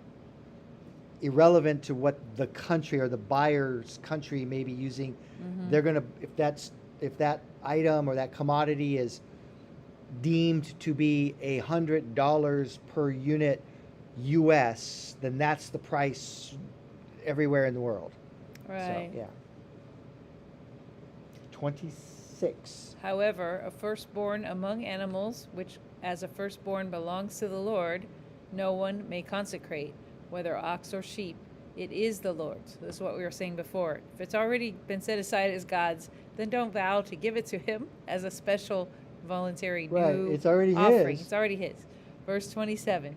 irrelevant to what the country or the buyer's country may be using. They're gonna, if that item or that commodity is deemed to be $100 per unit U.S., then that's the price everywhere in the world. Right. So, yeah. 26. However, a firstborn among animals, which as a firstborn belongs to the Lord, no one may consecrate, whether ox or sheep. It is the Lord's. This is what we were saying before. If it's already been set aside as God's, then don't vow to give it to him as a special voluntary new It's already offering. his. It's already his. Verse 27.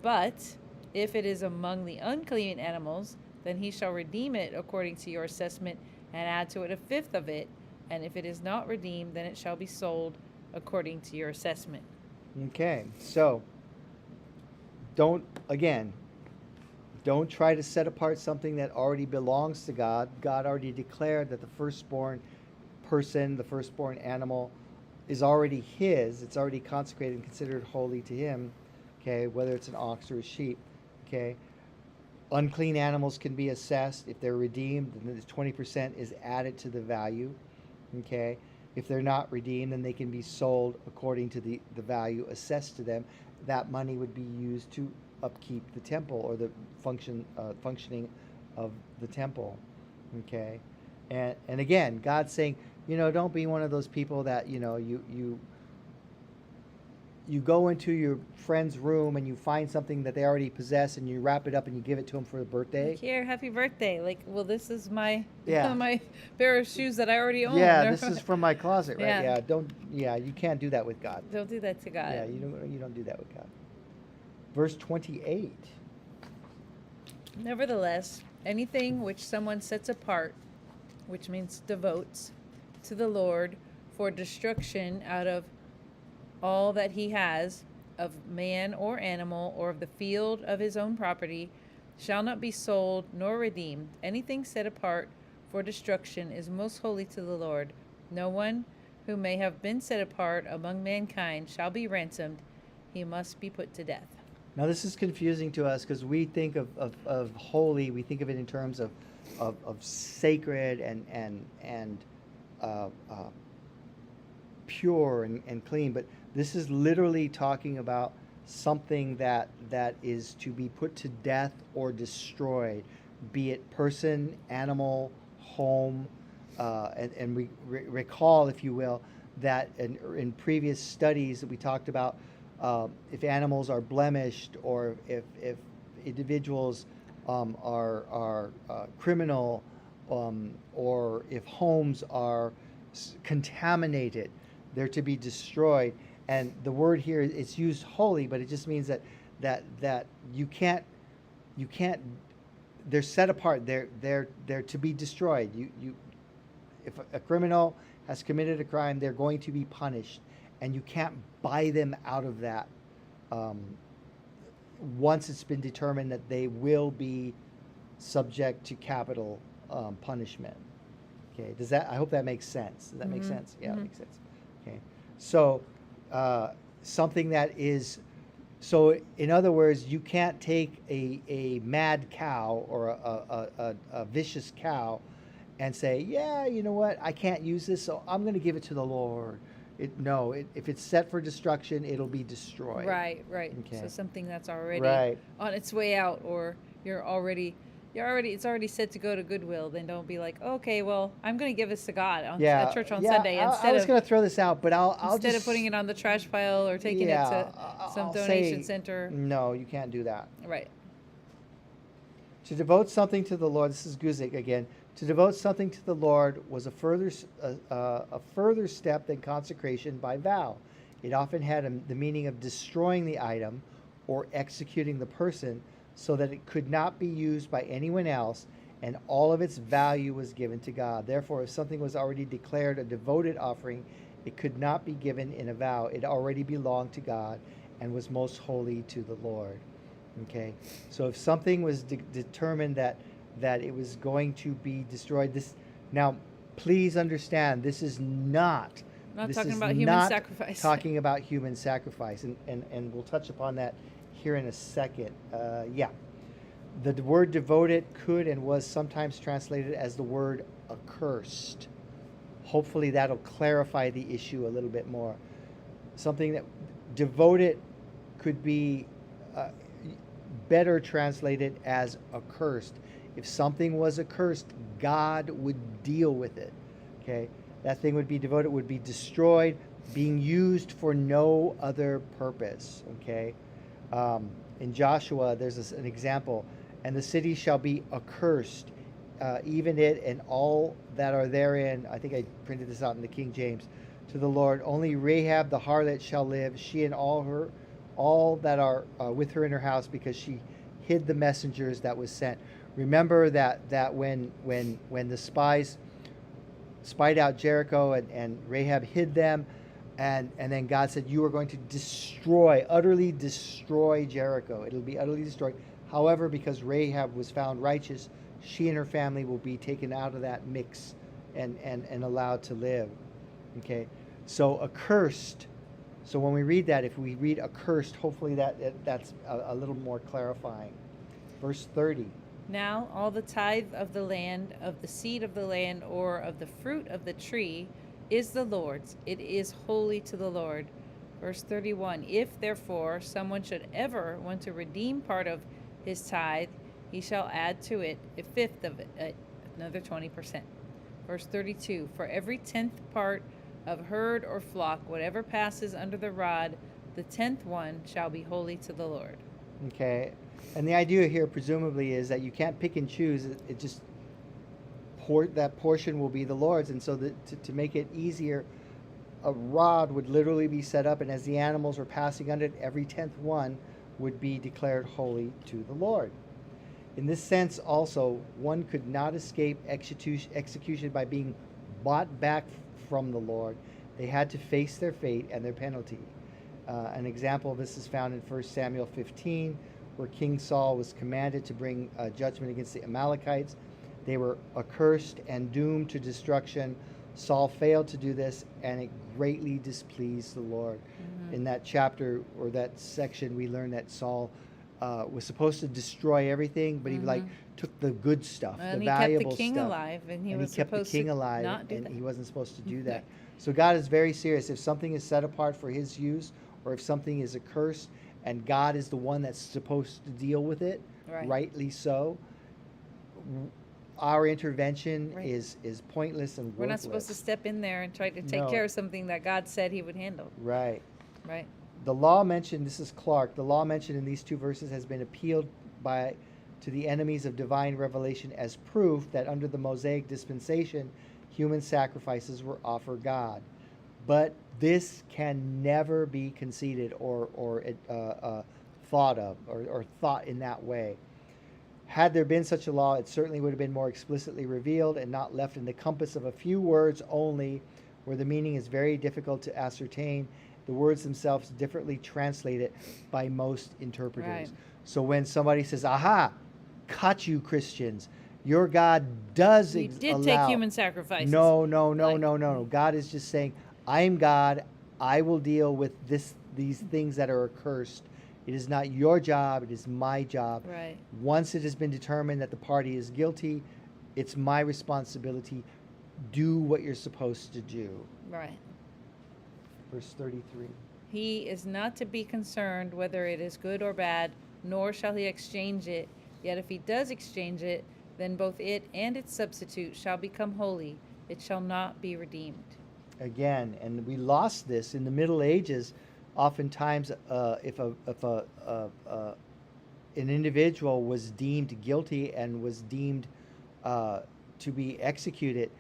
But if it is among the unclean animals, then he shall redeem it according to your assessment and add to it a fifth of it. And if it is not redeemed, then it shall be sold according to your assessment. Okay, so don't try to set apart something that already belongs to God. God already declared that the firstborn person, the firstborn animal, is already his. It's already consecrated and considered holy to him. Okay, whether it's an ox or a sheep. Okay. Unclean animals can be assessed. If they're redeemed, then the 20% is added to the value. Okay. If they're not redeemed, then they can be sold according to the value assessed to them. That money would be used to upkeep the temple or the functioning of the temple. Okay. And again, God's saying, don't be one of those people that, you go into your friend's room and you find something that they already possess and you wrap it up and you give it to them for a birthday. Like, here, happy birthday. Like, well, this is my Yeah. my pair of shoes that I already own. Yeah, this is from my closet, right? Yeah. You can't do that with God. Don't do that to God. Yeah, you don't do that with God. Verse 28. Nevertheless, anything which someone sets apart, which means devotes, to the Lord for destruction out of all that he has, of man or animal, or of the field of his own property, shall not be sold nor redeemed. Anything set apart for destruction is most holy to the Lord. No one who may have been set apart among mankind shall be ransomed. He must be put to death. Now this is confusing to us because we think of holy, we think of it in terms of sacred and pure and clean, but this is literally talking about something that is to be put to death or destroyed, be it person, animal, home, and we recall, if you will, that in previous studies that we talked about, if animals are blemished or if individuals are criminal, or if homes are contaminated, they're to be destroyed. And the word here, it's used holy, but it just means that you can't. They're set apart. They're to be destroyed. If a criminal has committed a crime, they're going to be punished, and you can't buy them out of that. Once it's been determined that they will be subject to capital punishment. Okay. I hope that makes sense. Does that make sense? Yeah, it makes sense. Okay. So. Something that is, so in other words, you can't take a mad cow or a vicious cow and say, yeah, you know what, I can't use this, so I'm going to give it to the Lord. If it's set for destruction, it'll be destroyed. Right. Okay. So something that's already on its way out, or it's already set to go to Goodwill, then don't be like, okay, well, I'm going to give this to God at church on Sunday I was going to throw this out, but I'll instead just, of putting it on the trash pile or taking it to some donation center. No, you can't do that. Right. To devote something to the Lord, this is Guzik again. To devote something to the Lord was a further step than consecration by vow. It often had the meaning of destroying the item or executing the person, so that it could not be used by anyone else, and all of its value was given to God. Therefore, if something was already declared a devoted offering, it could not be given in a vow. It already belonged to God and was most holy to the Lord. Okay, so if something was determined that it was going to be destroyed, now please understand, this is not talking about human sacrifice. Talking about human sacrifice, and we'll touch upon that here in a second. The word devoted could and was sometimes translated as the word accursed. Hopefully that'll clarify the issue a little bit more. Something that devoted could be better translated as accursed. If something was accursed, God would deal with it. Okay, that thing would be devoted, would be destroyed, being used for no other purpose. Okay. In Joshua, there's an example, and the city shall be accursed, even it and all that are therein. I think I printed this out in the King James. To the Lord, only Rahab the harlot shall live, she and all that are with her in her house, because she hid the messengers that was sent. Remember that when the spies spied out Jericho and Rahab hid them. And then God said, you are going to utterly destroy Jericho. It'll be utterly destroyed. However, because Rahab was found righteous, she and her family will be taken out of that mix and allowed to live. Okay, so accursed. So when we read that, if we read accursed, hopefully that's a little more clarifying. Verse 30. Now all the tithe of the land, of the seed of the land, or of the fruit of the tree is the Lord's. It is holy to the Lord. Verse 31. If therefore someone should ever want to redeem part of his tithe, he shall add to it a fifth of it, another 20%. Verse 32. For every 10th part of herd or flock, whatever passes under the rod, the 10th one shall be holy to the Lord. Okay. And the idea here presumably is that you can't pick and choose. It just that portion will be the Lord's. And so to make it easier, a rod would literally be set up, and as the animals were passing under it, every 10th one would be declared holy to the Lord. In this sense also, one could not escape execution by being bought back from the Lord. They had to face their fate and their penalty. An example of this is found in 1 Samuel 15, where King Saul was commanded to bring judgment against the Amalekites. They were accursed and doomed to destruction. Saul failed to do this, and it greatly displeased the Lord. Mm-hmm. In that chapter or that section, we learn that Saul was supposed to destroy everything, but he took the good stuff, and the valuable stuff. And he kept the king alive, and he kept the king alive, not do and that. he wasn't supposed to do that. So God is very serious. If something is set apart for his use, or if something is accursed, and God is the one that's supposed to deal with it, rightly so, our intervention is pointless and worthless. We're not supposed to step in there and try to take care of something that God said he would handle. Right. Right. The law mentioned, this is Clark, the law mentioned in these two verses has been appealed to the enemies of divine revelation as proof that under the Mosaic dispensation, human sacrifices were offered God. But this can never be conceded or thought of or thought in that way. Had there been such a law, it certainly would have been more explicitly revealed and not left in the compass of a few words only, where the meaning is very difficult to ascertain. The words themselves differently translated by most interpreters. Right. So when somebody says, aha, caught you Christians, your God does He did take human sacrifices. No. God is just saying, I am God. I will deal with these things that are accursed. It is not your job. It is my job. Right. Once it has been determined that the party is guilty, it's my responsibility. Do what you're supposed to do. Right. Verse 33. He is not to be concerned whether it is good or bad, nor shall he exchange it. Yet if he does exchange it, then both it and its substitute shall become holy. It shall not be redeemed. Again, and we lost this in the Middle Ages. Oftentimes, if an individual was deemed guilty and was deemed to be executed,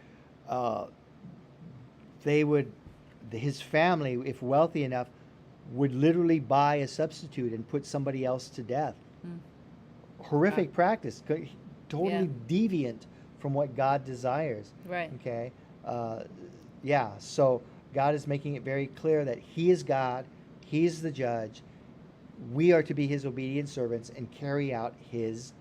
his family, if wealthy enough, would literally buy a substitute and put somebody else to death. Horrific practice, totally deviant from what God desires. Right. Okay. So God is making it very clear that He is God, He is the judge. We are to be His obedient servants and carry out His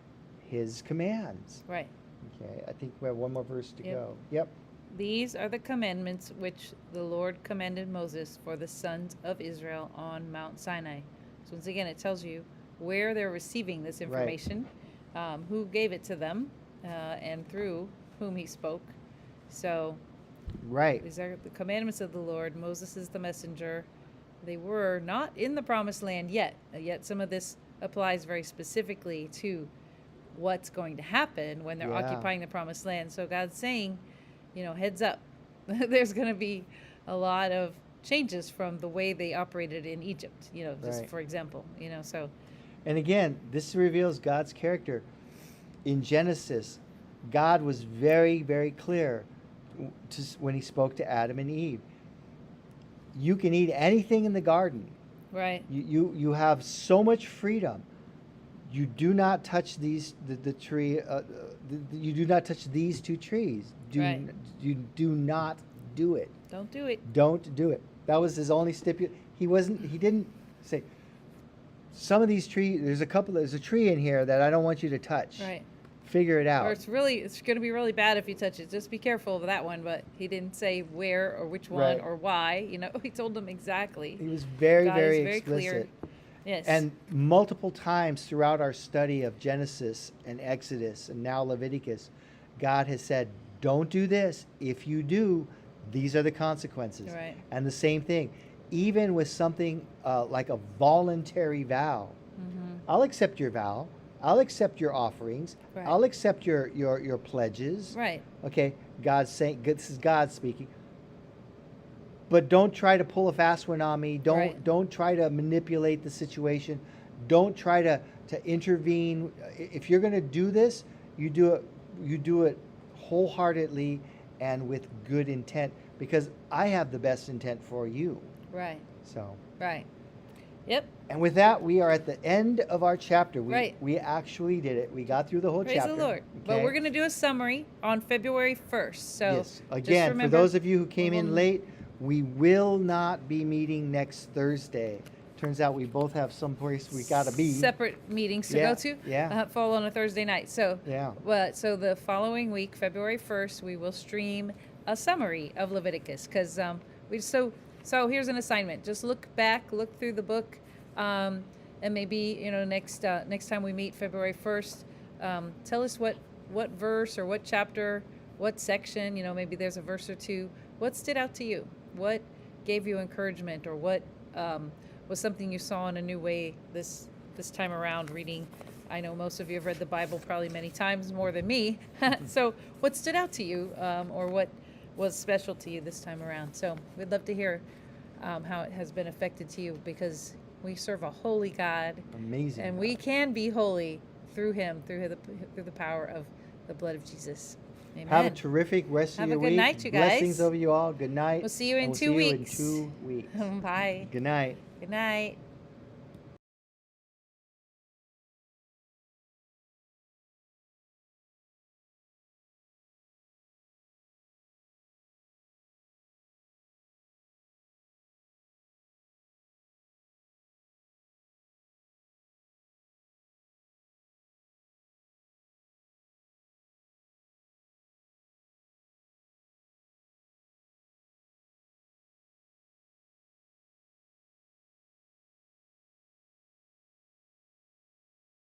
commands. Right. Okay. I think we have one more verse to go. Yep. These are the commandments which the Lord commanded Moses for the sons of Israel on Mount Sinai. So once again, it tells you where they're receiving this information, who gave it to them, and through whom He spoke. So these are the commandments of the Lord. Moses is the messenger. They were not in the promised land yet. Yet some of this applies very specifically to what's going to happen when they're occupying the promised land. So God's saying, heads up. There's going to be a lot of changes from the way they operated in Egypt, just for example, so. And again, this reveals God's character. In Genesis, God was very, very clear when He spoke to Adam and Eve. You can eat anything in the garden. Right. You have so much freedom. You do not touch the tree. You do not touch these two trees. You do not do it. Don't do it. Don't do it. That was His only stipulation. He didn't say, some of these trees, there's a tree in here that I don't want you to touch. Right. Figure it out. Or it's going to be really bad if you touch it. Just be careful of that one. But He didn't say where or which one or why. He told them exactly. He was very, God very is very explicit. clear. Yes. And multiple times throughout our study of Genesis and Exodus and now Leviticus, God has said, don't do this. If you do, these are the consequences. Right. And the same thing, even with something like a voluntary vow. Mm-hmm. I'll accept your vow. I'll accept your offerings. Right. I'll accept your pledges. Right. Okay, God's saying, this is God speaking. But don't try to pull a fast one on me. Don't try to manipulate the situation. Don't try to intervene. If you're going to do this, you do it wholeheartedly and with good intent, because I have the best intent for you. Right. So. Right. Yep. And with that, we are at the end of our chapter. We actually did it. We got through the whole Praise chapter. the Lord. But we're going to do a summary on February 1st. So yes. Again, for remember, those of you who came in late, we will not be meeting next Thursday. Turns out we both have some place we got to be. Separate meetings to go to. Yeah. Fall on a Thursday night. So yeah. So the following week, February 1st, we will stream a summary of Leviticus, because so here's an assignment. Just look through the book, and maybe next time we meet, February 1st, tell us what verse or what chapter, what section. Maybe there's a verse or two. What stood out to you? What gave you encouragement, or what was something you saw in a new way this time around reading? I know most of you have read the Bible probably many times, more than me. So what stood out to you, or what was special to you this time around? So we'd love to hear how it has been affected to you, because we serve a holy God. Amazing. And we can be holy through Him, through the power of the blood of Jesus. Amen. Have a terrific rest of your week. Have a good night, you guys. Blessings over you all. Good night. We'll see you in And 2 we'll see weeks. you in 2 weeks. Bye. Good night. Good night.